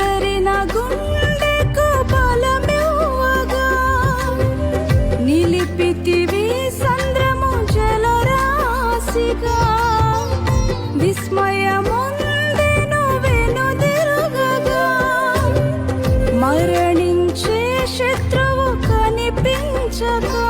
చెదరిన గుండెకు బలమివ్వగా నిలిపితివి సంద్రము జలరాశిగా. విస్మయముందెను వెనుదిరుగగా మరణించే శత్రువు కనిపించగా